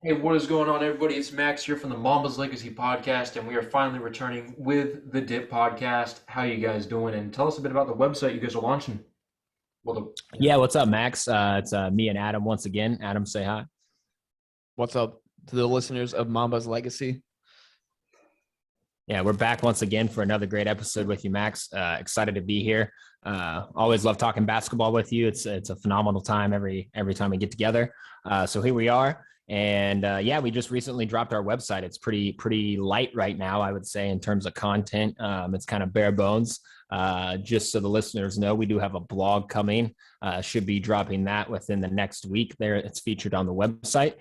Hey, what is going on, everybody? It's Max here from the Mama's Legacy podcast, and we are finally returning with the Dip podcast. How you guys doing? And tell us a bit about the website you guys are launching. Well, Yeah, what's up, Max? It's me and Adam once again. Adam, say hi. What's up to the listeners of Mamba's Legacy? Yeah, we're back once again for another great episode with you, Max. Excited to be here. Always love talking basketball with you. It's a phenomenal time every time we get together. So here we are, and yeah, we just recently dropped our website. It's pretty light right now, I would say, in terms of content. It's kind of bare bones. Just so the listeners know, we do have a blog coming. Should be dropping that within the next week. There, it's featured on the website.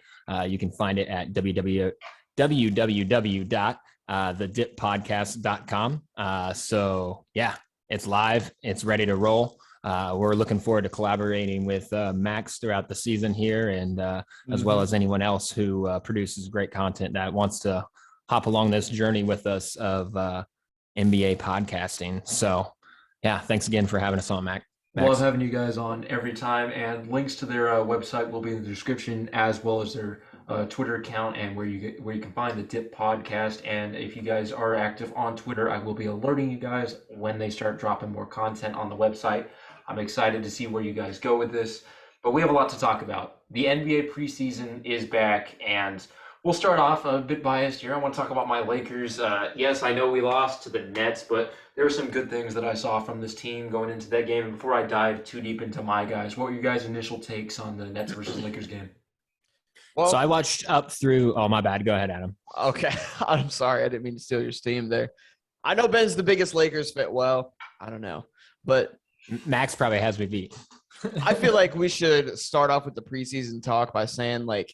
You can find it at www.thedippodcast.com. So yeah, it's live. It's ready to roll. We're looking forward to collaborating with Max throughout the season here, and as well as anyone else who produces great content that wants to hop along this journey with us of NBA podcasting. So yeah, thanks again for having us on, Max. love having you guys on every time, and links to their website will be in the description, as well as their Twitter account and where you can find the Dip podcast. And if you guys are active on Twitter, I will be alerting you guys when they start dropping more content on the website. I'm excited to see where you guys go with this, but we have a lot to talk about. The NBA preseason is back, and we'll start off a bit biased here. I want to talk about my Lakers. Yes, I know we lost to the Nets, but there were some good things that I saw from this team going into that game. And before I dive too deep into my guys, what were your guys' initial takes on the Nets versus Lakers game? Well, So I watched up through. Oh, my bad. Go ahead, Adam. okay. I'm sorry. I didn't mean to steal your steam there. I know Ben's the biggest Lakers fan. Well, I don't know. But Max probably has me beat. I feel like we should start off with the preseason talk by saying, like,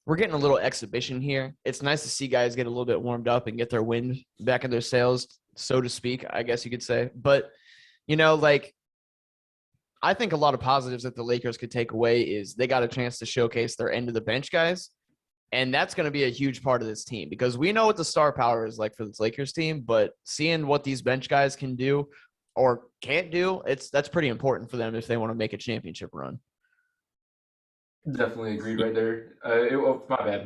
we're getting a little exhibition here. It's nice to see guys get a little bit warmed up and get their wind back in their sails, so to speak, I guess you could say. But, like, I think a lot of positives that the Lakers could take away is they got a chance to showcase their end of the bench guys. And that's going to be a huge part of this team because we know what the star power is like for this Lakers team, but seeing what these bench guys can do or can't do, that's pretty important for them if they want to make a championship run. Definitely agreed right there. My bad,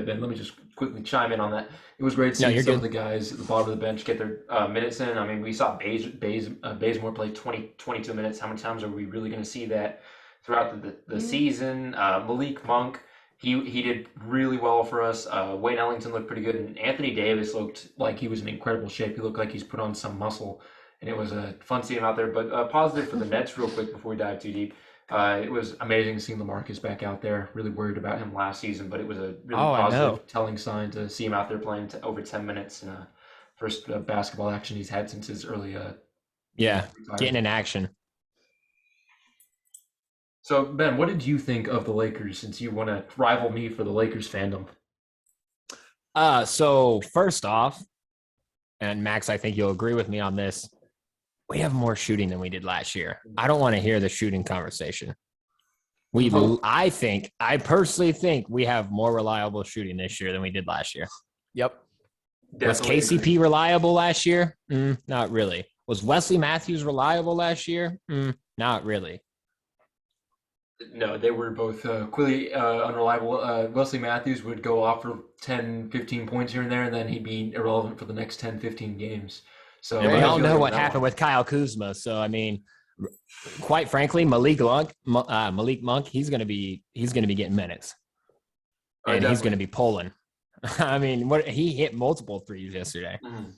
Ben. Let me just quickly chime in on that. It was great No, seeing you're some of good. the guys at the bottom of the bench get their minutes in. I mean, we saw Bazemore play 22 minutes. How many times are we really going to see that throughout the season? Malik Monk, he did really well for us. Wayne Ellington looked pretty good, and Anthony Davis looked like he was in incredible shape. He looked like he's put on some muscle, and it was fun seeing him out there. But positive for the Nets, real quick, before we dive too deep. It was amazing seeing Lamarcus back out there. Really worried about him last season, but it was a really Oh, I know. positive, telling sign to see him out there playing over 10 minutes in first basketball action he's had since his early Yeah, getting retirement. in action. So, Ben, what did you think of the Lakers since you want to rival me for the Lakers fandom? So first off, and Max, I think you'll agree with me on this. We have more shooting than we did last year. I don't want to hear the shooting conversation. Oh, I personally think we have more reliable shooting this year than we did last year. Yep. Was definitely agree. KCP reliable last year? Not really. Was Wesley Matthews reliable last year? Not really. No, they were both clearly unreliable. Wesley Matthews would go off for 10, 15 points here and there, and then he'd be irrelevant for the next 10, 15 games. So And There we you I all feel go. know you on what that one. happened with Kyle Kuzma. So I mean, quite frankly, Malik Monk, he's gonna be getting minutes, and he's gonna Definitely. be pulling. I mean, what he hit multiple threes yesterday. Mhm.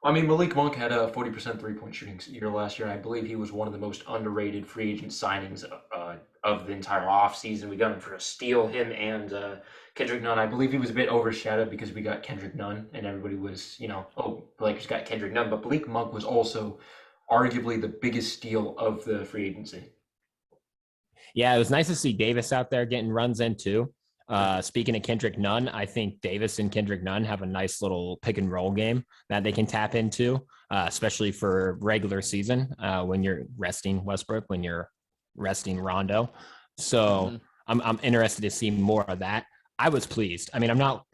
I mean, Malik Monk had a 40% three-point shooting year last year. I believe he was one of the most underrated free agent signings of the entire offseason. We got him for a steal, him and Kendrick Nunn. I believe he was a bit overshadowed because we got Kendrick Nunn, and everybody was, oh, the Lakers got Kendrick Nunn. But Malik Monk was also arguably the biggest steal of the free agency. Yeah, it was nice to see Davis out there getting runs in too. Speaking of Kendrick Nunn, I think Davis and Kendrick Nunn have a nice little pick and roll game that they can tap into, especially for regular season when you're resting Westbrook, when you're resting Rondo. So Mm-hmm. I'm interested to see more of that. I was pleased. I mean, I'm not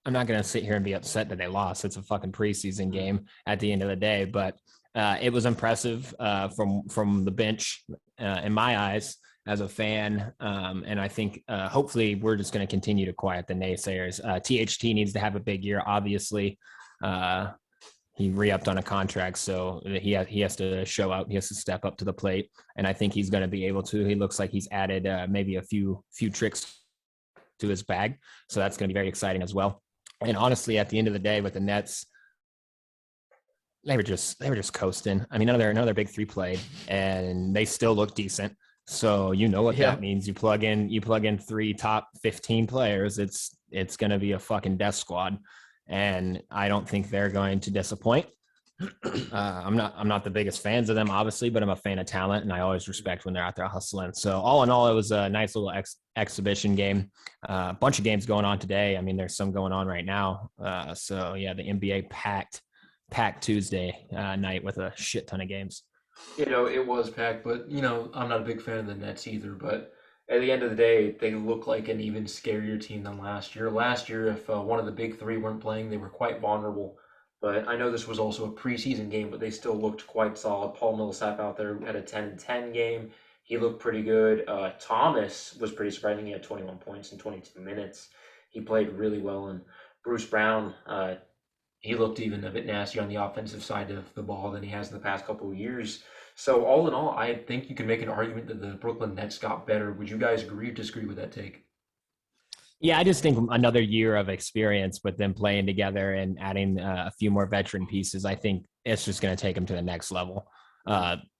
going to sit here and be upset that they lost. It's a fucking preseason game at the end of the day, but it was impressive from the bench in my eyes. as a fan. And I think hopefully we're just going to continue to quiet the naysayers. THT needs to have a big year, obviously. He re-upped on a contract, so he has to show up. He has to step up to the plate, and I think he's going to be able to. He looks like he's added maybe a few tricks to his bag, so that's going to be very exciting as well. And honestly, at the end of the day, with the Nets, they were just coasting. I mean, another big three played, and they still look decent. So you know what that means. You plug in 3 top 15 players. It's going to be a fucking death squad. And I don't think they're going to disappoint. I'm not the biggest fans of them, obviously, but I'm a fan of talent, and I always respect when they're out there hustling. So all in all, it was a nice little exhibition game. A bunch of games going on today. I mean, there's some going on right now. So yeah, the NBA packed Tuesday night with a shit ton of games. It was packed, but I'm not a big fan of the Nets either. But at the end of the day, they look like an even scarier team than last year. Last year, if one of the big three weren't playing, they were quite vulnerable. But I know this was also a preseason game, but they still looked quite solid. Paul Millsap out there had a 10-10 game. He looked pretty good. Thomas was pretty surprising. He had 21 points in 22 minutes. He played really well. And Bruce Brown, he looked even a bit nasty on the offensive side of the ball than he has in the past couple of years. So all in all, I think you can make an argument that the Brooklyn Nets got better. Would you guys agree or disagree with that take? Yeah, I just think another year of experience with them playing together and adding a few more veteran pieces, I think it's just going to take them to the next level.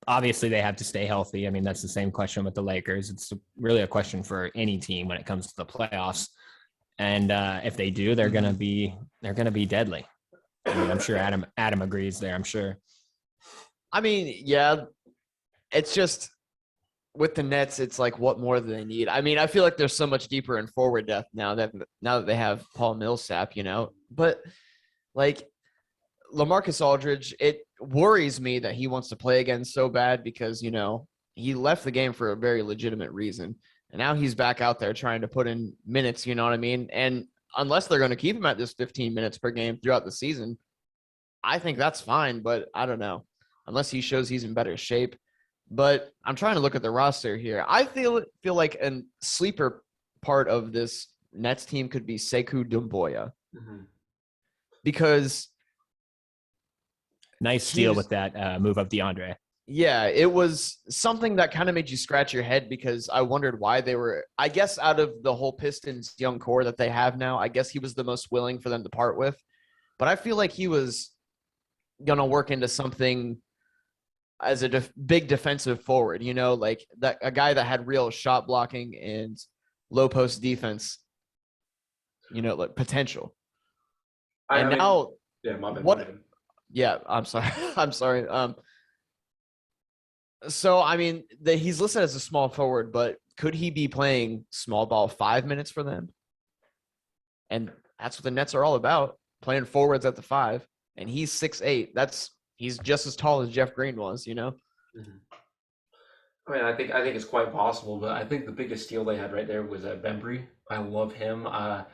Obviously, they have to stay healthy. I mean, that's the same question with the Lakers. It's really a question for any team when it comes to the playoffs. And if they do, they're going to be deadly. I mean, I'm sure Adam agrees there. I'm sure. I mean, yeah, it's just with the Nets, it's like, what more do they need? I mean, I feel like they're so much deeper in forward depth now that they have Paul Millsap, but like Lamarcus Aldridge, it worries me that he wants to play again so bad because, he left the game for a very legitimate reason. And now he's back out there trying to put in minutes, you know what I mean? And unless they're going to keep him at this 15 minutes per game throughout the season, I think that's fine, but I don't know. Unless he shows he's in better shape. But I'm trying to look at the roster here. I feel like a sleeper part of this Nets team could be Sekou Doumbouya. Mm-hmm. Because nice steal with that move of DeAndre. Yeah, it was something that kind of made you scratch your head because I wondered why they were, I guess out of the whole Pistons young core that they have now, I guess he was the most willing for them to part with. But I feel like he was going to work into something as a big defensive forward, like that a guy that had real shot blocking and low post defense, like potential. Now, yeah, my bad. What? Yeah, I'm sorry. I'm sorry. So I mean, he's listed as a small forward, but could he be playing small ball 5 minutes for them? And that's what the Nets are all about, playing forwards at the 5. And he's 6'8". He's just as tall as Jeff Green was, Mm-hmm. I mean, I think it's quite possible, but I think the biggest steal they had right there was Bembry. I love him. I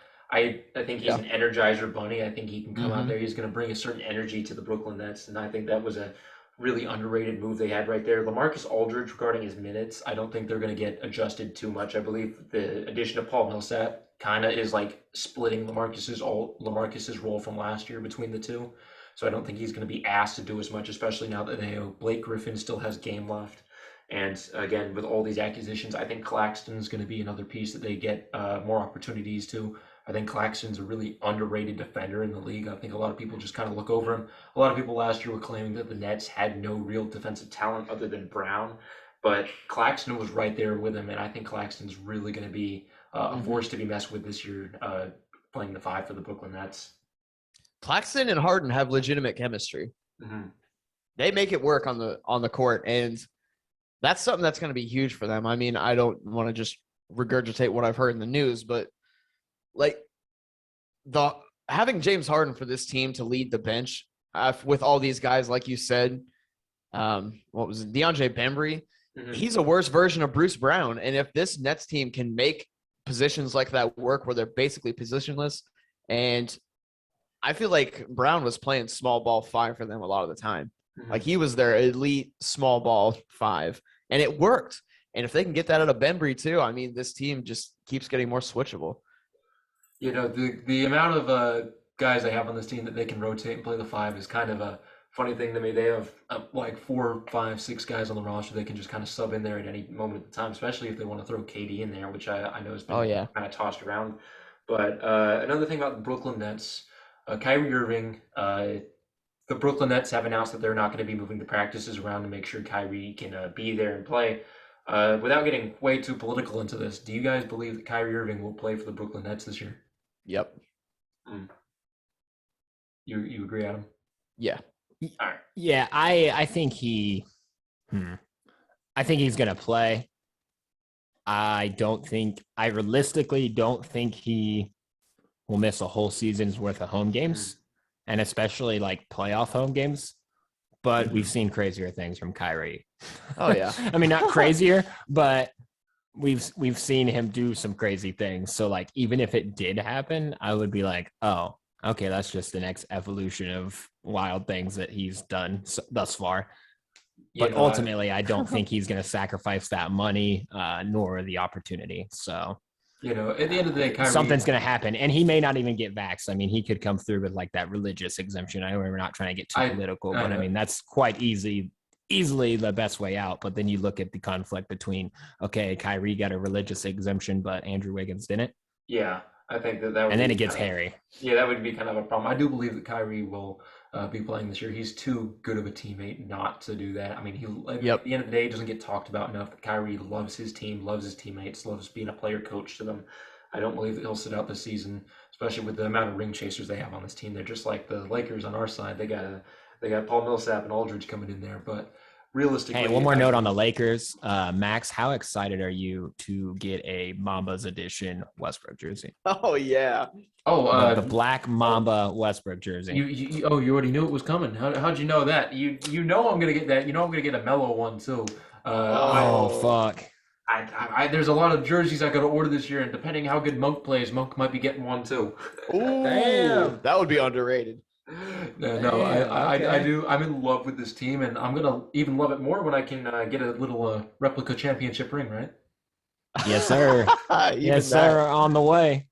think he's an energizer bunny. I think he can come out there. He's going to bring a certain energy to the Brooklyn Nets, and I think that was a really underrated move they had right there. Lamarcus Aldridge, regarding his minutes, I don't think they're going to get adjusted too much. I believe the addition of Paul Millsap kind of is like splitting Lamarcus's role from last year between the two. So I don't think he's going to be asked to do as much, especially now that Blake Griffin still has game left. And again, with all these acquisitions, I think Claxton's going to be another piece that they get more opportunities to. I think Claxton's a really underrated defender in the league. I think a lot of people just kind of look over him. A lot of people last year were claiming that the Nets had no real defensive talent other than Brown. But Claxton was right there with him, and I think Claxton's really going to be a force to be messed with this year, playing the 5 for the Brooklyn Nets. Claxton and Harden have legitimate chemistry. Mm-hmm. They make it work on the court, and that's something that's going to be huge for them. I mean, I don't want to just regurgitate what I've heard in the news, but like having James Harden for this team to lead the bench with all these guys, like you said, what was it, DeAndre Bembry? Mm-hmm. He's a worse version of Bruce Brown, and if this Nets team can make positions like that work, where they're basically positionless, and I feel like Brown was playing small ball 5 for them a lot of the time. Mm-hmm. Like he was their elite small ball 5, and it worked. And if they can get that out of Bembry too, I mean, this team just keeps getting more switchable. You know, the amount of guys they have on this team that they can rotate and play the five is kind of a funny thing to me. They have like 4, 5, 6 guys on the roster they can just kind of sub in there at any moment of the time, especially if they want to throw KD in there, which I know has been kind of tossed around. But another thing about the Brooklyn Nets, Kyrie Irving, the Brooklyn Nets have announced that they're not going to be moving the practices around to make sure Kyrie can be there and play. Without getting way too political into this, do you guys believe that Kyrie Irving will play for the Brooklyn Nets this year? Yep. You agree, Adam? Yeah. All right. Yeah, I think he's gonna play. I realistically don't think he will miss a whole season's worth of home games, and especially like playoff home games. But we've seen crazier things from Kyrie. Oh yeah. I mean, not crazier, but we've seen him do some crazy things. So like, even if it did happen, I would be like, oh, okay, that's just the next evolution of wild things that he's done thus far. But ultimately, I don't think he's going to sacrifice that money nor the opportunity. So, you know, at the end of the day, Kyrie, something's going to happen, and he may not even get vaxxed. I mean, he could come through with like that religious exemption. I know we're not trying to get too political, but I mean, that's quite easily the best way out. But then you look at the conflict between, okay, Kyrie got a religious exemption, but Andrew Wiggins didn't. Yeah, I think that would. And then it gets hairy. Yeah, that would be kind of a problem. I do believe that Kyrie will be playing this year. He's too good of a teammate not to do that. I mean, at the end of the day, it doesn't get talked about enough that Kyrie loves his team, loves his teammates, loves being a player coach to them. I don't believe that he'll sit out this season, especially with the amount of ring chasers they have on this team. They're just like the Lakers on our side. They got Paul Millsap and Aldridge coming in there, but realistically. Hey, one more note on the Lakers. Max, how excited are you to get a Mambas edition Westbrook jersey? Oh yeah. Oh, the black Mamba Westbrook jersey. You already knew it was coming. How'd you know that? You know I'm gonna get that. You know I'm gonna get a mellow one too. Fuck. There's a lot of jerseys I got to order this year, and depending how good Monk plays, Monk might be getting one too. Ooh, damn, that would be underrated. I do. I'm in love with this team, and I'm gonna even love it more when I can get a little replica championship ring, right? Yes, sir. Yes, sir. On the way.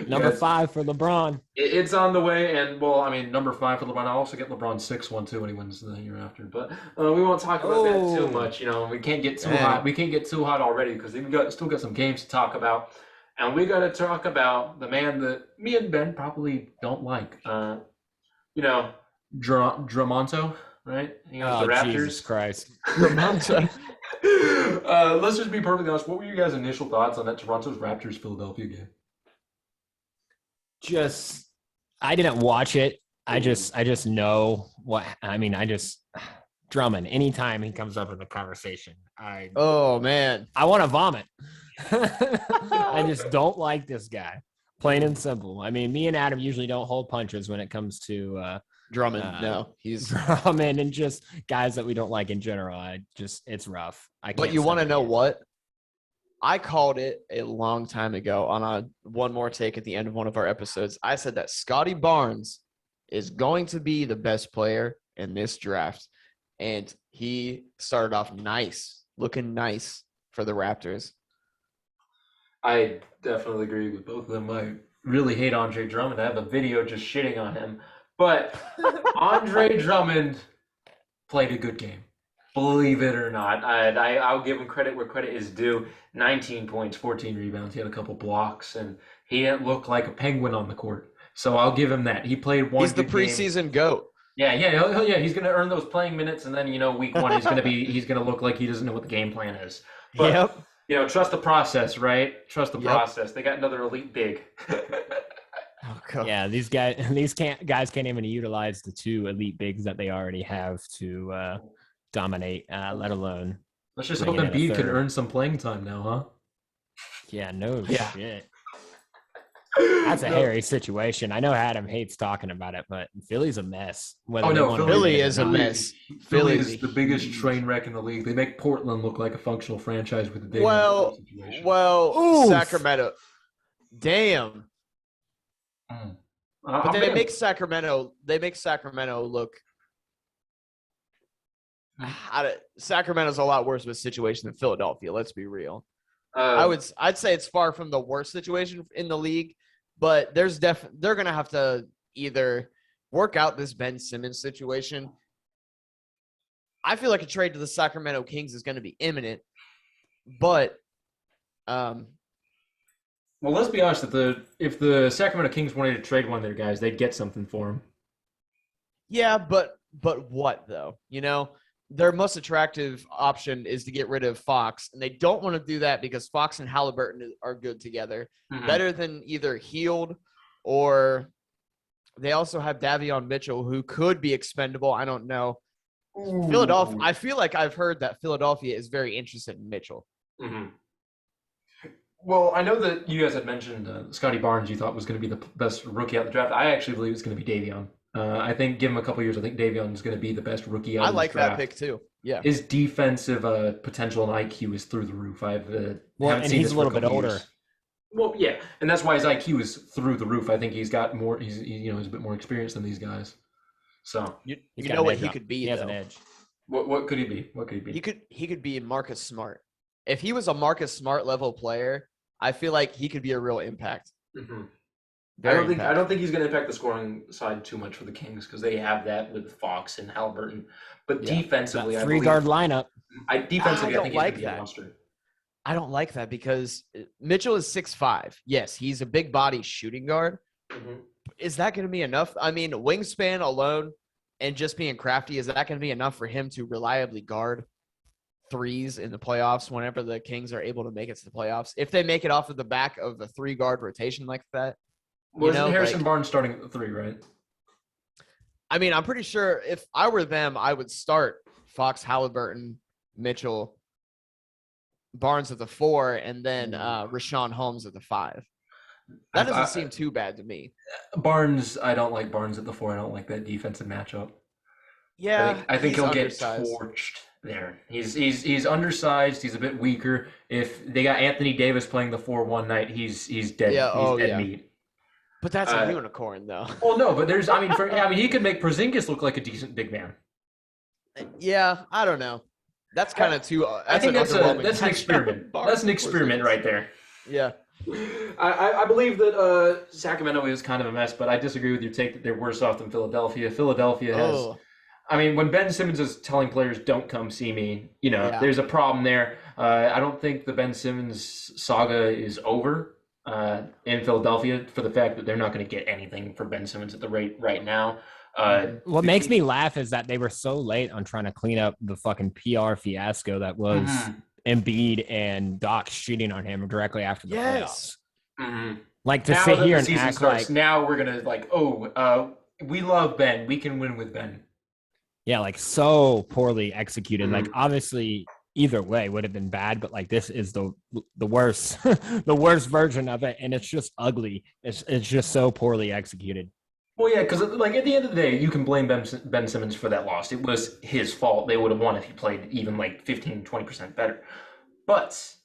Number 5 for LeBron. It's on the way, and well, I mean, number 5 for LeBron. I'll also get LeBron's 6th one too when he wins the year after. But we won't talk about that too much. You know, we can't get too hot. We can't get too hot already because we've still got some games to talk about, and we got to talk about the man that me and Ben probably don't like. You know, Dramonto, right? You know, the Raptors. Jesus Christ. Dramonto. Let's just be perfectly honest. What were your guys' initial thoughts on that Toronto's Raptors Philadelphia game? I didn't watch it. I just know what I mean. Drummond. Anytime he comes up in the conversation, I want to vomit. I just don't like this guy. Plain and simple. I mean, me and Adam usually don't hold punches when it comes to Drummond. No, he's Drummond and just guys that we don't like in general. It's rough. But you want to know what? I called it a long time ago on one more take at the end of one of our episodes. I said that Scotty Barnes is going to be the best player in this draft. And he started off looking nice for the Raptors. I definitely agree with both of them. I really hate Andre Drummond. I have a video just shitting on him. But Andre Drummond played a good game. Believe it or not. I'll give him credit where credit is due. 19 points, 14 rebounds. He had a couple blocks, and he didn't look like a penguin on the court. So I'll give him that. He played one. He's the preseason GOAT. Yeah. He's going to earn those playing minutes, and then week 1 he's going to look like he doesn't know what the game plan is. But, trust the process, right? Trust the process. They got another elite big. Yeah, these guys can't even utilize the 2 elite bigs that they already have to dominate, let alone. Let's just hope Embiid can earn some playing time now, huh? Yeah, shit. That's a hairy situation. I know Adam hates talking about it, but Philly's a mess. Philly is a mess. Philly is the biggest train wreck in the league. They make Portland look like a functional franchise with a big situation. Sacramento. Damn. But they make Sacramento look Sacramento's a lot worse of a situation than Philadelphia. Let's be real. Uh, I'd say it's far from the worst situation in the league, but they're gonna have to either work out this Ben Simmons situation. I feel like a trade to the Sacramento Kings is going to be imminent, but well, let's be honest. If the Sacramento Kings wanted to trade one of their guys, they'd get something for him. yeah, but what though? Their most attractive option is to get rid of Fox, and they don't want to do that because Fox and Halliburton are good together, better than either Heald or they also have Davion Mitchell, who could be expendable. I don't know. Ooh. Philadelphia. I feel like I've heard that Philadelphia is very interested in Mitchell. Mm-hmm. Well, I know that you guys had mentioned Scotty Barnes. You thought was going to be the best rookie out of the draft. I actually believe it's going to be Davion. I think give him a couple years. I think Davion is going to be the best rookie out of the draft. I like that pick too. Yeah, his defensive potential and IQ is through the roof. Haven't and seen he's this a for little bit couple older. years. Well, yeah, and that's why his IQ is through the roof. I think he's got more. He's a bit more experienced than these guys. So you know what he could be. He has an edge. What could he be? What could he be? He could be Marcus Smart. If he was a Marcus Smart level player, I feel like he could be a real impact. Mm-hmm. I don't think he's going to impact the scoring side too much for the Kings because they have that with Fox and Halliburton. But defensively, that three-guard lineup. I think he's going to be a monster. I don't like that because Mitchell is 6'5". Yes, he's a big body shooting guard. Mm-hmm. Is that going to be enough? I mean, wingspan alone and just being crafty, is that going to be enough for him to reliably guard threes in the playoffs whenever the Kings are able to make it to the playoffs? If they make it off of the back of a 3-guard rotation like that. Well, isn't Harrison Barnes starting at the 3, right? I mean, I'm pretty sure if I were them, I would start Fox, Halliburton, Mitchell, Barnes at the 4, and then Rashawn Holmes at the 5. That doesn't seem too bad to me. Barnes, I don't like Barnes at the 4. I don't like that defensive matchup. Yeah, I think he'll get torched there. He's undersized. He's a bit weaker. If they got Anthony Davis playing the 4 one night, he's dead. He's dead meat. But that's a unicorn, though. Well, no, but he could make Porzingis look like a decent big man. Yeah, I don't know. That's kind of too. I think that's an experiment. That's an experiment right there. Yeah. I believe that Sacramento is kind of a mess, but I disagree with your take that they're worse off than Philadelphia. Philadelphia has. I mean, when Ben Simmons is telling players, "Don't come see me," there's a problem there. I don't think the Ben Simmons saga is over in Philadelphia for the fact that they're not going to get anything for Ben Simmons at the rate right now. What makes me laugh is that they were so late on trying to clean up the fucking PR fiasco that was Embiid and Doc cheating on him directly after the playoffs. Mm-hmm. Like to sit here and act starts, now we're gonna we love Ben. We can win with Ben. Yeah, like so poorly executed. Like obviously either way would have been bad, but like this is the worst the worst version of it, and it's just ugly. It's just so poorly executed. Well, yeah, because like at the end of the day, you can blame Ben Simmons for that loss. It was his fault. They would have won if he played even like 15, 20% better. But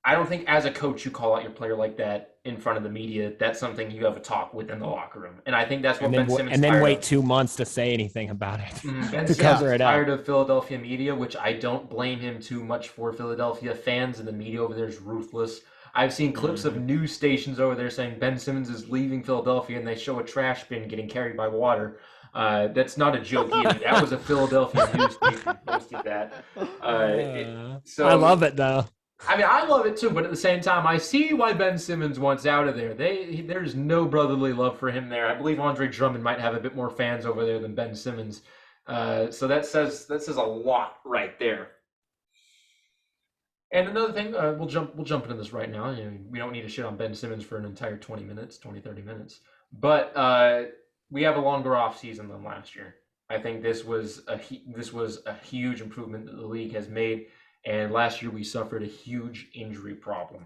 I don't think as a coach you call out your player like that in front of the media. That's something you have a talk within the locker room. And I think that's what Ben Simmons. And then wait 2 months to say anything about it to cover it up. Tired of Philadelphia media, which I don't blame him too much for. Philadelphia fans and the media over there is ruthless. I've seen clips of news stations over there saying Ben Simmons is leaving Philadelphia, and they show a trash bin getting carried by water. That's not a joke either. That was a Philadelphia news station posted that. I love it, though. I mean, I love it too, but at the same time, I see why Ben Simmons wants out of there. There's no brotherly love for him there. I believe Andre Drummond might have a bit more fans over there than Ben Simmons. So that says a lot right there. And another thing, we'll jump into this right now. We don't need to shit on Ben Simmons for an entire 30 minutes. But we have a longer off season than last year. I think this was a huge improvement that the league has made. And last year we suffered a huge injury problem.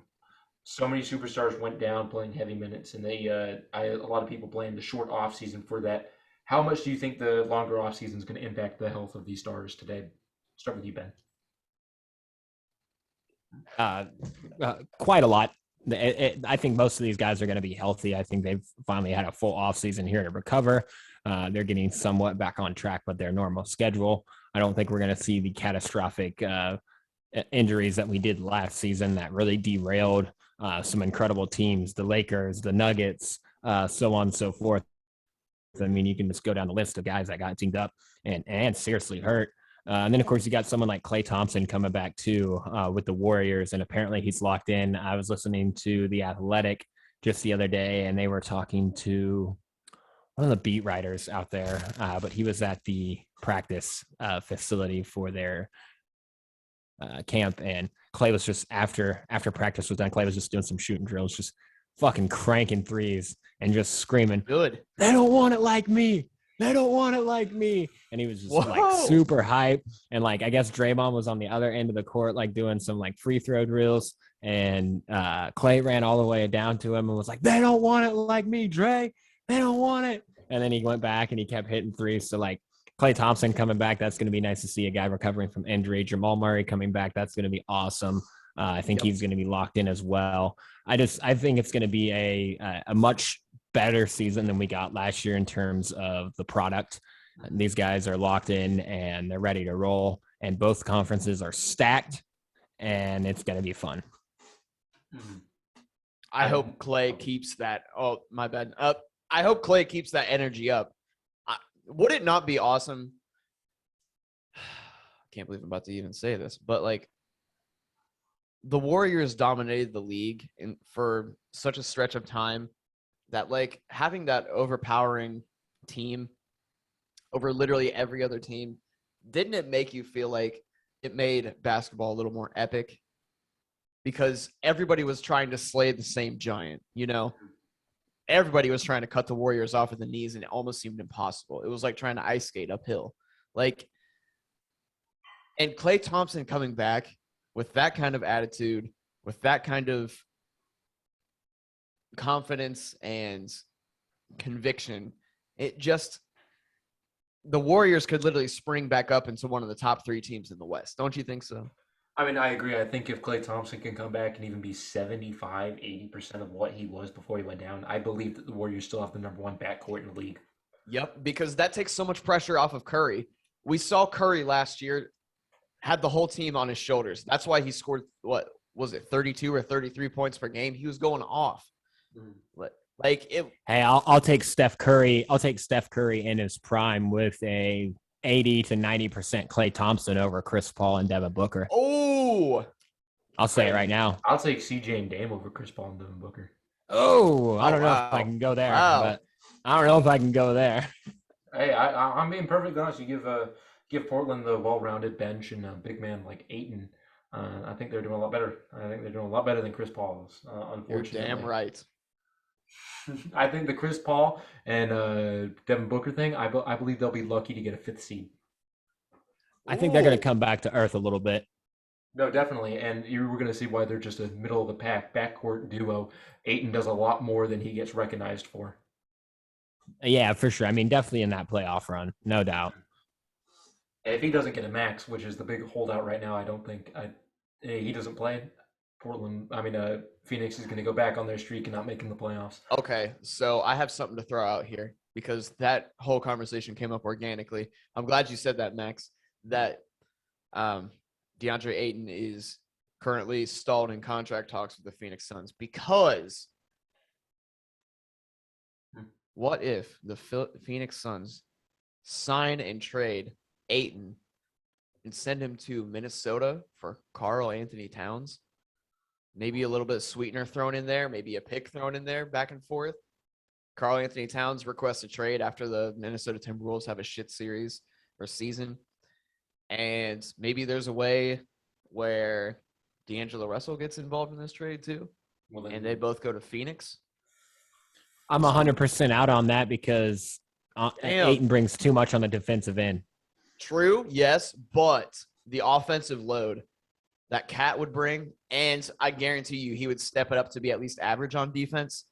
So many superstars went down playing heavy minutes, and a lot of people blame the short off season for that. How much do you think the longer off season is going to impact the health of these stars today? Start with you, Ben. Quite a lot. I think most of these guys are going to be healthy. I think they've finally had a full off season here to recover. They're getting somewhat back on track with their normal schedule. I don't think we're going to see the catastrophic injuries that we did last season that really derailed some incredible teams, the Lakers, the Nuggets, so on and so forth. I mean, you can just go down the list of guys that got teamed up and seriously hurt. And then, of course, you got someone like Klay Thompson coming back, too, with the Warriors, and apparently he's locked in. I was listening to The Athletic just the other day, and they were talking to one of the beat writers out there, but he was at the practice facility for their camp, and Klay was just after practice was done, Klay was just doing some shooting drills, just fucking cranking threes and just screaming, Good. "They don't want it like me. They don't want it like me." And he was just like super hype. And like, I guess Draymond was on the other end of the court, like doing some like free throw drills. And Klay ran all the way down to him and was like, "They don't want it like me, Dre. They don't want it." And then he went back and he kept hitting threes. So like Klay Thompson coming back, that's going to be nice to see a guy recovering from injury. Jamal Murray coming back, that's going to be awesome. I think he's going to be locked in as well. I think it's going to be a much better season than we got last year in terms of the product. These guys are locked in and they're ready to roll, and both conferences are stacked, and it's going to be fun. I hope Klay keeps that. Oh, my bad. I hope Klay keeps that energy up. Would it not be awesome? I can't believe I'm about to even say this, but like, the Warriors dominated the league for such a stretch of time that like having that overpowering team over literally every other team, didn't it make you feel like it made basketball a little more epic? Because everybody was trying to slay the same giant, you know? Everybody was trying to cut the Warriors off at the knees, and it almost seemed impossible. It was like trying to ice skate uphill. Like, and Klay Thompson coming back with that kind of attitude, with that kind of confidence and conviction, the Warriors could literally spring back up into one of the top 3 teams in the West. Don't you think so? I mean, I agree. I think if Klay Thompson can come back and even be 75, 80% of what he was before he went down, I believe that the Warriors still have the number 1 backcourt in the league. Yep, because that takes so much pressure off of Curry. We saw Curry last year had the whole team on his shoulders. That's why he scored, what was it, 32 or 33 points per game? He was going off. Like it. Hey, I'll take Steph Curry. I'll take Steph Curry in his prime with a 80 to 90% Klay Thompson over Chris Paul and Devin Booker. Oh, I'll say it right now. I'll take CJ and Dame over Chris Paul and Devin Booker. Oh, I don't know if I can go there. But I don't know if I can go there. Hey, I'm being perfectly honest. You give Portland the well-rounded bench and a big man like Ayton. I think they're doing a lot better. I think they're doing a lot better than Chris Paul's. Unfortunately, you're damn right. I think the Chris Paul and Devin Booker thing, I believe they'll be lucky to get a 5th seed. I think they're going to come back to earth a little bit. No, definitely. And you were going to see why they're just a middle of the pack backcourt duo. Ayton does a lot more than he gets recognized for. Yeah, for sure. I mean, definitely in that playoff run, no doubt. If he doesn't get a max, which is the big holdout right now, I don't think he doesn't play. Phoenix is going to go back on their streak and not making the playoffs. Okay, so I have something to throw out here because that whole conversation came up organically. I'm glad you said that, Max, that DeAndre Ayton is currently stalled in contract talks with the Phoenix Suns because what if the Phoenix Suns sign and trade Ayton and send him to Minnesota for Karl Anthony Towns? Maybe a little bit of sweetener thrown in there, maybe a pick thrown in there, back and forth. Karl Anthony Towns requests a trade after the Minnesota Timberwolves have a shit series or season. And maybe there's a way where D'Angelo Russell gets involved in this trade too. And they both go to Phoenix. I'm 100% out on that because Ayton brings too much on the defensive end. True, yes, but the offensive load that Cat would bring, and I guarantee you he would step it up to be at least average on defense.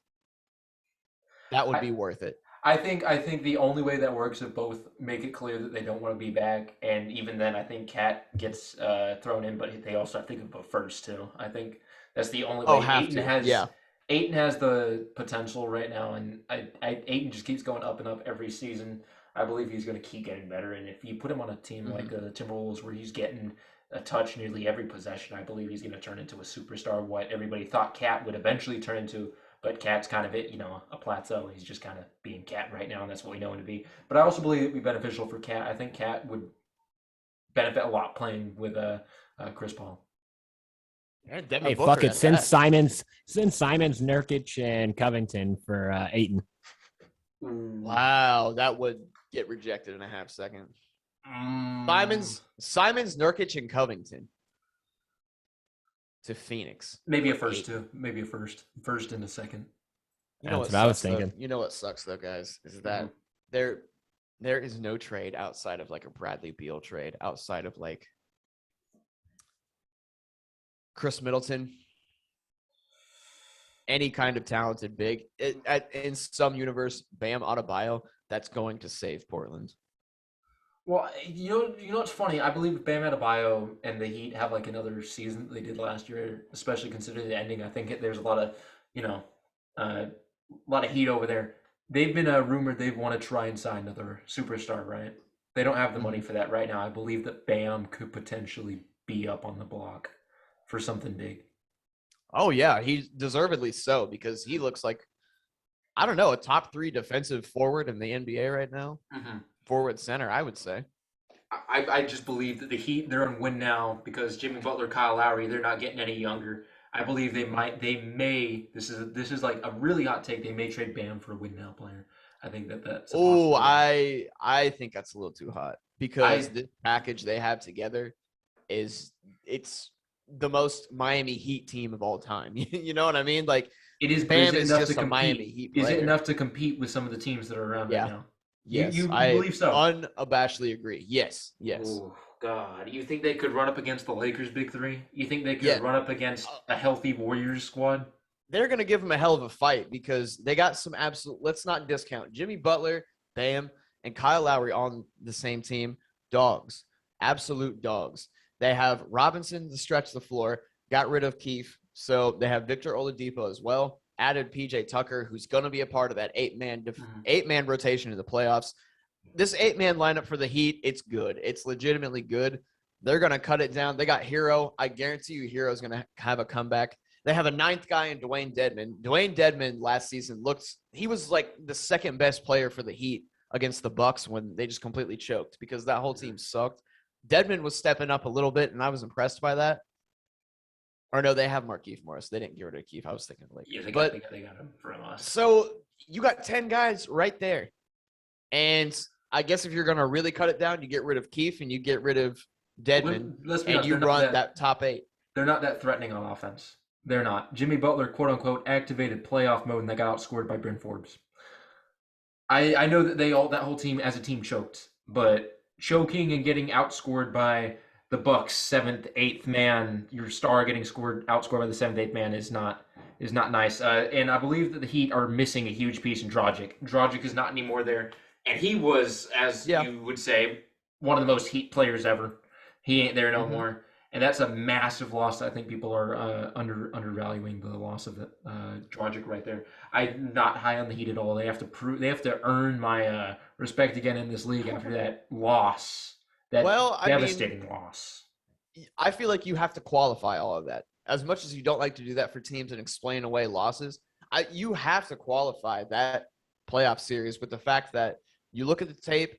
That would be worth it. I think the only way that works is both make it clear that they don't want to be back, and even then, I think Cat gets thrown in, but they also have to think of a first too. I think that's the only way. Ayton has the potential right now, and Ayton just keeps going up and up every season. I believe he's going to keep getting better. And if you put him on a team like the Timberwolves where he's getting a touch nearly every possession, I believe he's going to turn into a superstar, what everybody thought Cat would eventually turn into. But Cat's kind of at, a plateau. He's just kind of being Cat right now, and that's what we know him to be. But I also believe it would be beneficial for Cat. I think Cat would benefit a lot playing with Chris Paul. Yeah, Hey, fuck it. Send Simons, Nurkic, and Covington for Ayton. Wow, that would get rejected in a half second. Simons, Nurkic, and Covington to Phoenix. Maybe a first too. Maybe a first and a second. You know That's what I was thinking. You know what sucks though, guys, is that there is no trade outside of like a Bradley Beal trade, outside of like Chris Middleton, any kind of talented big. In some universe, Bam Adebayo, that's going to save Portland. Well, you know what's funny? I believe Bam Adebayo and the Heat have like another season that they did last year, especially considering the ending. I think there's a lot of, a lot of heat over there. They've been rumored they want to try and sign another superstar, right? They don't have the money for that right now. I believe that Bam could potentially be up on the block for something big. Oh, yeah, he's deservedly so, because he looks like, I don't know, a top 3 defensive forward in the NBA right now. Forward center, I would say. I just believe that the Heat, they're on win now because Jimmy Butler, Kyle Lowry, they're not getting any younger. I believe they may. This is like a really hot take. They may trade Bam for a win now player. I think that's. Oh, I think that's a little too hot because the package they have together it's the most Miami Heat team of all time. You know what I mean? Like it is. Bam is just a Miami Heat player. Is it enough to compete with some of the teams that are around right now? Yes, you I believe so. Unabashedly agree. Yes. Oh God, you think they could run up against the Lakers' big three? You think they could run up against a healthy Warriors squad? They're going to give them a hell of a fight because they got some absolute. Let's not discount Jimmy Butler, Bam, and Kyle Lowry on the same team. Dogs, absolute dogs. They have Robinson to stretch the floor. Got rid of Keefe, so they have Victor Oladipo as well. Added PJ Tucker, who's going to be a part of that eight-man rotation in the playoffs. This 8-man lineup for the Heat, it's good. It's legitimately good. They're going to cut it down. They got Hero. I guarantee you Hero's going to have a comeback. They have a 9th guy in Dwayne Dedmon. Dwayne Dedmon last season he was like the second best player for the Heat against the Bucks when they just completely choked because that whole team sucked. Dedmon was stepping up a little bit, and I was impressed by that. Or no, they have Markieff Morris. They didn't get rid of Keefe. I was thinking like, they got him from us. So you got 10 guys right there, and I guess if you're gonna really cut it down, you get rid of Keefe and you get rid of Dedmon, and you run that top 8. They're not that threatening on offense. They're not. Jimmy Butler, quote unquote, activated playoff mode, and they got outscored by Bryn Forbes. I know that that whole team as a team choked, but choking and getting outscored by the Bucks, 7th, 8th man, your star getting outscored by the 7th, 8th man is not nice. And I believe that the Heat are missing a huge piece in Dragic. Dragic is not anymore there, and he was, as you would say, one of the most Heat players ever. He ain't there no more, and that's a massive loss. I think people are undervaluing the loss of Dragic right there. I'm not high on the Heat at all. They have to earn my respect again in this league after that loss. Devastating loss. I feel like you have to qualify all of that. As much as you don't like to do that for teams and explain away losses, you have to qualify that playoff series with the fact that you look at the tape,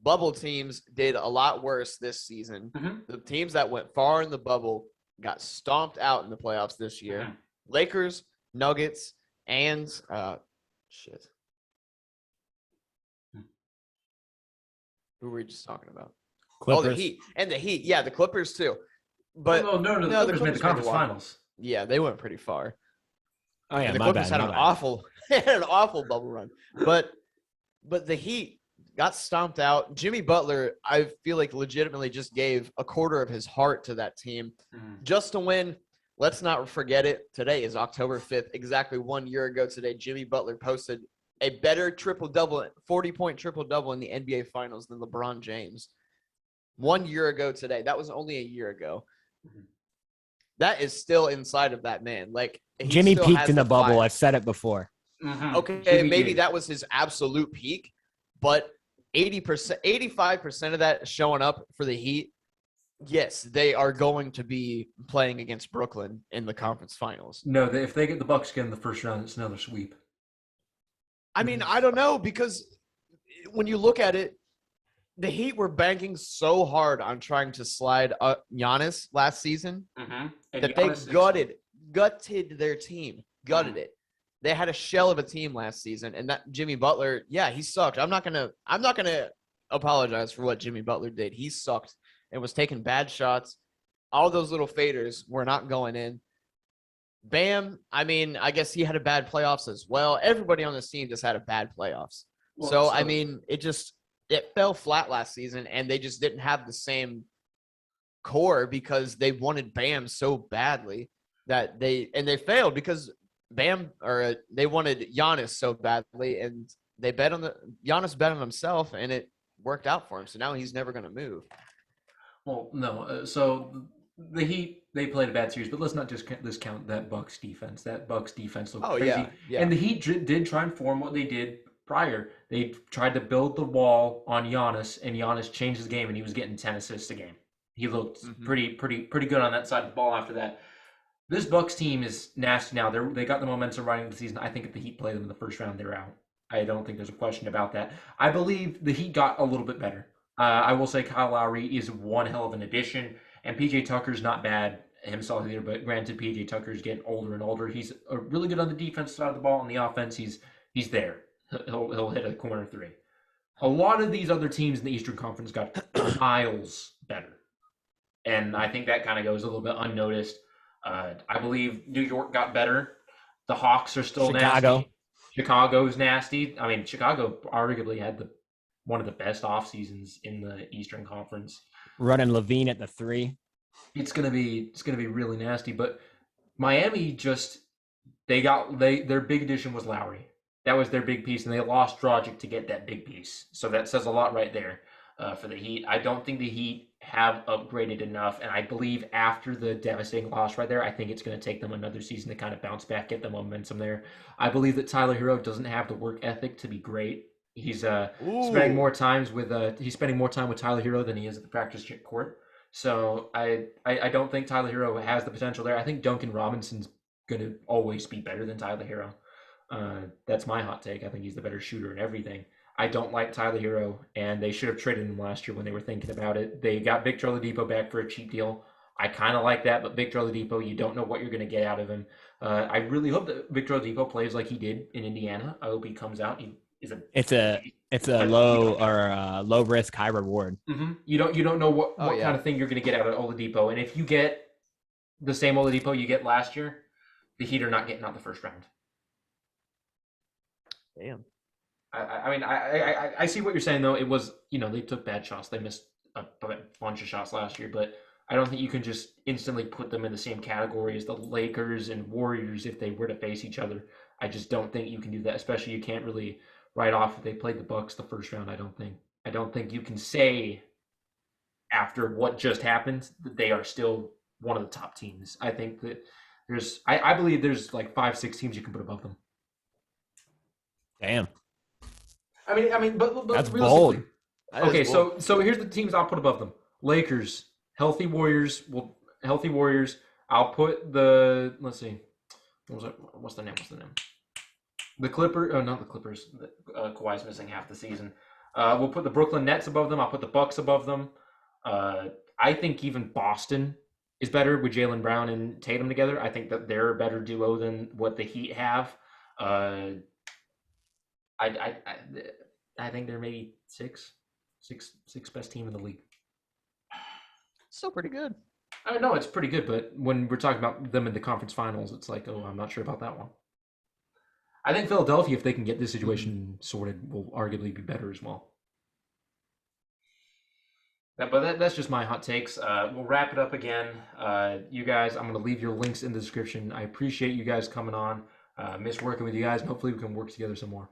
bubble teams did a lot worse this season. The teams that went far in the bubble got stomped out in the playoffs this year. Lakers, Nuggets, and who were we just talking about? Clippers. Oh, the Heat. And the Heat. Yeah, the Clippers too. But the Clippers made the conference finals. Yeah, they went pretty far. Oh yeah, and the Clippers had an awful bubble run. But the Heat got stomped out. Jimmy Butler, I feel like legitimately just gave a quarter of his heart to that team just to win. Let's not forget it. Today is October 5th. Exactly 1 year ago today, Jimmy Butler posted a better triple-double, 40-point triple-double in the NBA Finals than LeBron James. 1 year ago today. That was only a year ago. That is still inside of that man. Like Jimmy peaked in the bubble. I've said it before. Okay, maybe that was his absolute peak, but 80%, 85% of that showing up for the Heat, yes, they are going to be playing against Brooklyn in the conference finals. No, if they get the Bucks again in the first round, it's another sweep. I mean, I don't know, because when you look at it, the Heat were banking so hard on trying to slide Giannis last season that they gutted their team, gutted it. They had a shell of a team last season, and that Jimmy Butler, yeah, he sucked. I'm not gonna apologize for what Jimmy Butler did. He sucked and was taking bad shots. All those little faders were not going in. Bam, I mean, I guess he had a bad playoffs as well. Everybody on this team just had a bad playoffs. So I mean, it fell flat last season, and they just didn't have the same core because they wanted Bam so badly that they failed because they wanted Giannis so badly, and Giannis bet on himself, and it worked out for him. So now he's never going to move. Well, no. So the Heat, they played a bad series, but let's not just discount that Bucks defense. That Bucks defense looked crazy. Yeah. And the Heat did try and form what they did prior. They tried to build the wall on Giannis, and Giannis changed his game, and he was getting 10 assists a game. He looked pretty good on that side of the ball after that. This Bucks team is nasty now. They got the momentum running the season. I think if the Heat play them in the first round, they're out. I don't think there's a question about that. I believe the Heat got a little bit better. I will say Kyle Lowry is one hell of an addition, and PJ Tucker's not bad himself either, but granted, PJ Tucker's getting older and older. He's really good on the defense side of the ball. On the offense, he's there. He'll hit a corner three. A lot of these other teams in the Eastern Conference got miles better, and I think that kind of goes a little bit unnoticed. I believe New York got better. The Hawks are still nasty. Chicago's nasty. I mean, Chicago arguably had one of the best off seasons in the Eastern Conference. Running Levine at the 3. It's gonna be really nasty. But Miami their big addition was Lowry. That was their big piece, and they lost Dragic to get that big piece. So that says a lot right there for the Heat. I don't think the Heat have upgraded enough, and I believe after the devastating loss right there, I think it's going to take them another season to kind of bounce back, get the momentum there. I believe that Tyler Hero doesn't have the work ethic to be great. He's spending more time with Tyler Hero than he is at the practice court. So I don't think Tyler Hero has the potential there. I think Duncan Robinson's going to always be better than Tyler Hero. That's my hot take. I think he's the better shooter and everything. I don't like Tyler Hero, and they should have traded him last year when they were thinking about it. They got Victor Oladipo back for a cheap deal. I kind of like that, but Victor Oladipo, you don't know what you're going to get out of him. I really hope that Victor Oladipo plays like he did in Indiana. I hope he comes out. It's a low risk, high reward. Mm-hmm. You don't know what kind of thing you're going to get out of Oladipo, and if you get the same Oladipo you get last year, the Heat are not getting out the first round. Damn. I mean, I see what you're saying, though. It was, they took bad shots. They missed a bunch of shots last year, but I don't think you can just instantly put them in the same category as the Lakers and Warriors if they were to face each other. I just don't think you can do that, especially you can't really write off if they played the Bucks the first round, I don't think you can say after what just happened that they are still one of the top teams. I think that I believe there's like 5-6 teams you can put above them. Damn. I mean, but that's bold. Okay, so here's the teams I'll put above them: Lakers, healthy Warriors. I'll put let's see, what's the name? The Clippers. Oh, not the Clippers. Kawhi's missing half the season. We'll put the Brooklyn Nets above them. I'll put the Bucks above them. I think even Boston is better with Jaylen Brown and Tatum together. I think that they're a better duo than what the Heat have. I think they're maybe six best team in the league. Still pretty good. I know it's pretty good, but when we're talking about them in the conference finals, it's like, oh, I'm not sure about that one. I think Philadelphia, if they can get this situation sorted, will arguably be better as well. But that's just my hot takes. We'll wrap it up again. You guys, I'm going to leave your links in the description. I appreciate you guys coming on. Miss working with you guys, and hopefully we can work together some more.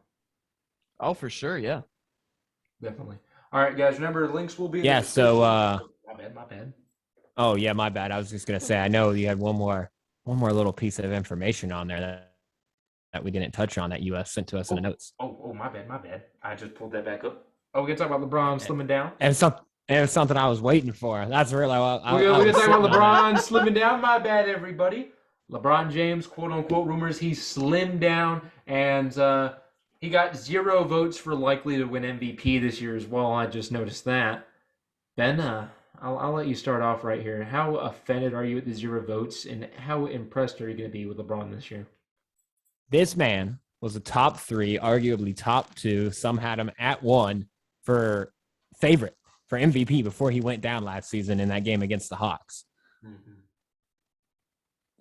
Oh, for sure, yeah. Definitely. All right, guys, remember links will be in the description. My bad. Oh, yeah, my bad. I was just going to say, I know you had one more little piece of information on there that we didn't touch on that you sent to us in the notes. Oh, my bad. I just pulled that back up. Oh, we can talk about LeBron slimming down. And it was something I was waiting for. That's really what We're I gonna was talk about sitting on LeBron slimming down. My bad, everybody. LeBron James, quote unquote, rumors he slimmed down, and he got 0 votes for likely to win MVP this year as well. I just noticed that. Ben, I'll let you start off right here. How offended are you with the 0 votes, and how impressed are you going to be with LeBron this year? This man was a top 3, arguably top 2. Some had him at 1 for favorite for MVP before he went down last season in that game against the Hawks.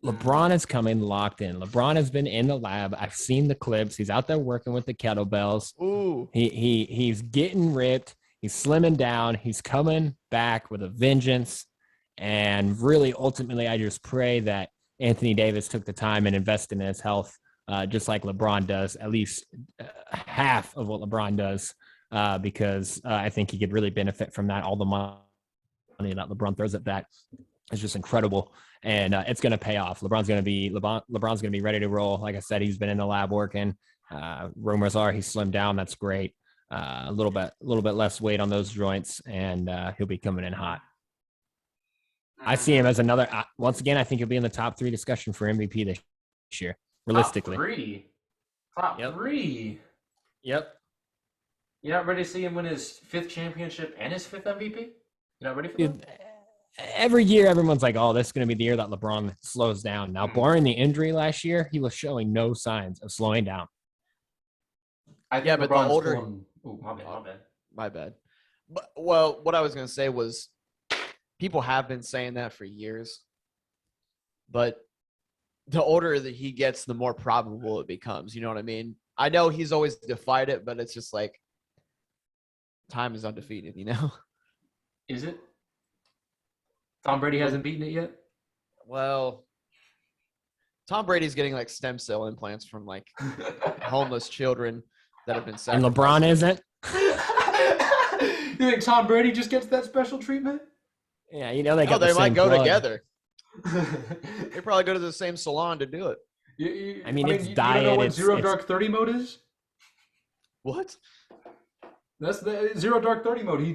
LeBron is coming locked in. LeBron has been in the lab. I've seen the clips. He's out there working with the kettlebells. Ooh. He's getting ripped. He's slimming down. He's coming back with a vengeance. And really, ultimately, I just pray that Anthony Davis took the time and invested in his health, just like LeBron does, at least half of what LeBron does, because I think he could really benefit from that. All the money that LeBron throws at that is just incredible, and it's going to pay off. LeBron's going to be ready to roll. Like I said, he's been in the lab working. Rumors are he's slimmed down. That's great. A little bit less weight on those joints, and he'll be coming in hot. I see him as another. Once again, I think he'll be in the top 3 discussion for MVP this year. Realistically, Top three. Yep. You're not ready to see him win his 5th championship and his 5th MVP? You're not ready for that? Every year, everyone's like, "Oh, this is going to be the year that LeBron slows down." Now, barring the injury last year, he was showing no signs of slowing down. But the older. My bad. But what I was gonna say was, people have been saying that for years, but the older that he gets, the more probable it becomes. You know what I mean? I know he's always defied it, but it's just like time is undefeated. You know? Is it? Tom Brady hasn't beaten it yet? Well, Tom Brady's getting like stem cell implants from like homeless children that have been sacrificed. And LeBron isn't. You think Tom Brady just gets that special treatment? Yeah, you know they got. They might go plug. together. They probably go to the same salon to do it. It's you diet. don't know what Zero Dark 30 mode is? What? That's the Zero Dark 30 mode. He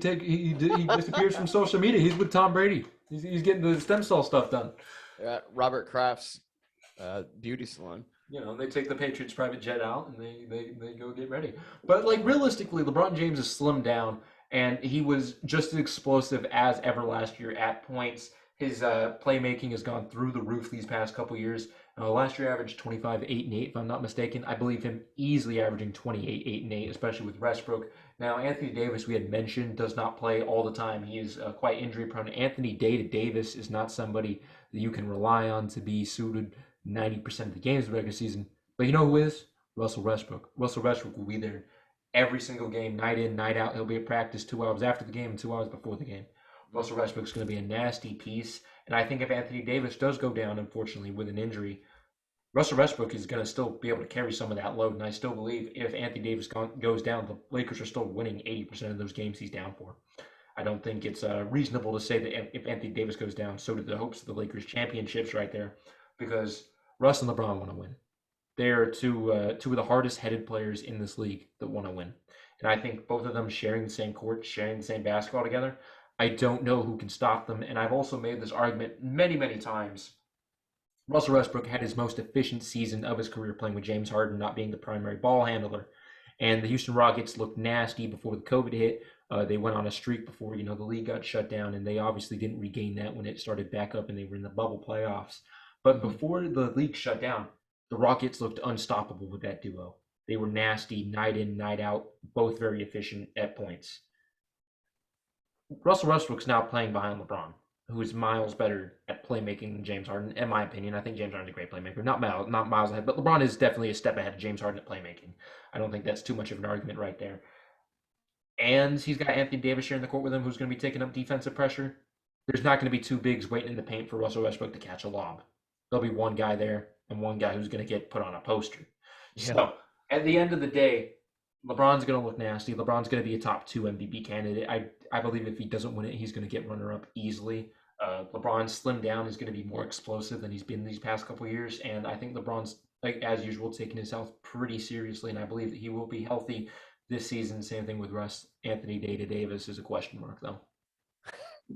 disappears from social media. He's with Tom Brady. He's getting the stem cell stuff done. Yeah, Robert Kraft's beauty salon. You know, they take the Patriots private jet out and they go get ready. But like realistically, LeBron James has slimmed down, and he was just as explosive as ever last year at points. His playmaking has gone through the roof these past couple years. Last year averaged 25, 8, and 8, if I'm not mistaken. I believe him easily averaging 28, 8, and 8, especially with Westbrook. Now, Anthony Davis, we had mentioned, does not play all the time. He is quite injury prone. Anthony Davis is not somebody that you can rely on to be suited 90% of the games of the regular season. But you know who is? Russell Westbrook. Russell Westbrook will be there every single game, night in, night out. He'll be at practice 2 hours after the game and 2 hours before the game. Russell Westbrook's going to be a nasty piece. And I think if Anthony Davis does go down, unfortunately, with an injury, Russell Westbrook is going to still be able to carry some of that load. And I still believe if Anthony Davis goes down, the Lakers are still winning 80% of those games he's down for. I don't think it's reasonable to say that if Anthony Davis goes down, so do the hopes of the Lakers championships right there. Because Russ and LeBron want to win. They're two of the hardest-headed players in this league that want to win. And I think both of them sharing the same court, sharing the same basketball together, I don't know who can stop them. And I've also made this argument many, many times. Russell Westbrook had his most efficient season of his career playing with James Harden not being the primary ball handler. And the Houston Rockets looked nasty before the COVID hit. They went on a streak before, the league got shut down, and they obviously didn't regain that when it started back up and they were in the bubble playoffs. But before the league shut down, the Rockets looked unstoppable with that duo. They were nasty night in, night out, both very efficient at points. Russell Westbrook's now playing behind LeBron, who is miles better at playmaking than James Harden, in my opinion. I think James Harden's a great playmaker. Not miles ahead, but LeBron is definitely a step ahead of James Harden at playmaking. I don't think that's too much of an argument right there. And he's got Anthony Davis sharing the court with him, who's going to be taking up defensive pressure. There's not going to be two bigs waiting in the paint for Russell Westbrook to catch a lob. There'll be one guy there and one guy who's going to get put on a poster. Yeah. So at the end of the day, LeBron's going to look nasty. LeBron's going to be a top 2 MVP candidate. I believe if he doesn't win it, he's going to get runner-up easily. LeBron slimmed down is going to be more explosive than he's been these past couple of years, and I think LeBron's, like as usual, taking his health pretty seriously, and I believe that he will be healthy this season. Same thing with Russ. Anthony Davis is a question mark, though.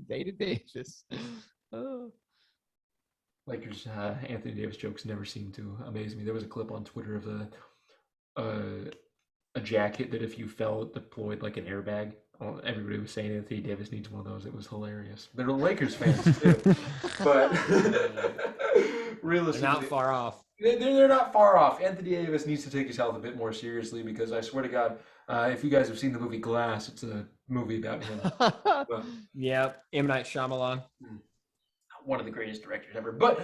Data Davis. Oh. Lakers Anthony Davis jokes never seem to amaze me. There was a clip on Twitter of a jacket that if you fell, it deployed like an airbag. Everybody was saying Anthony Davis needs one of those. It was hilarious. They're Lakers fans too, but realistically, Not far off. They're not far off. Anthony Davis needs to take his health a bit more seriously because I swear to God, if you guys have seen the movie Glass, it's a movie about him. Yep, M. Night Shyamalan. One of the greatest directors ever. But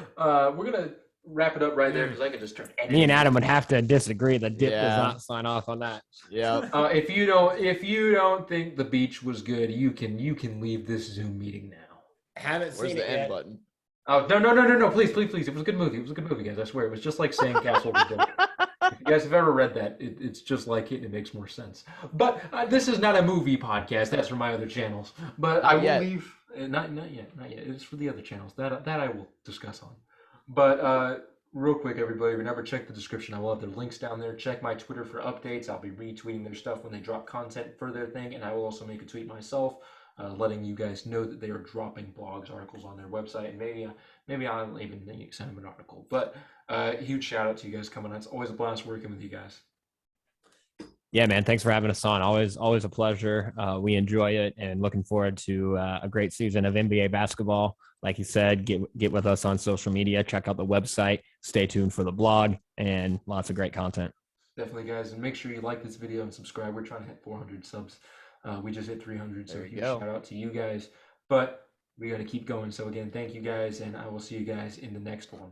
we're gonna wrap it up right there because I can just turn. Me and Adam would have to disagree. The Dip does Yeah. not sign off on that. Yeah. If you don't think the beach was good, you can leave this Zoom meeting now. Haven't Where's seen the it end yet. button? Oh no! Please! It was a good movie. It was a good movie, guys. I swear. It was just like Sandcastle Redemption. If you guys have ever read that, it's just like it. And it makes more sense. But this is not a movie podcast. That's for my other channels. But I will leave. Not yet. It's for the other channels. That I will discuss on. But real quick, everybody, remember, check the description. I will have their links down there. Check my Twitter for updates. I'll be retweeting their stuff when they drop content for their thing, and I will also make a tweet myself, letting you guys know that they are dropping blogs, articles on their website, and maybe I'll even send them an article. But huge shout out to you guys coming on. It's always a blast working with you guys. Yeah, man. Thanks for having us on. Always a pleasure. We enjoy it and looking forward to a great season of NBA basketball. Like you said, get with us on social media. Check out the website. Stay tuned for the blog and lots of great content. Definitely, guys. And make sure you like this video and subscribe. We're trying to hit 400 subs. We just hit 300, so huge shout out to you guys. But we got to keep going. So again, thank you guys, and I will see you guys in the next one.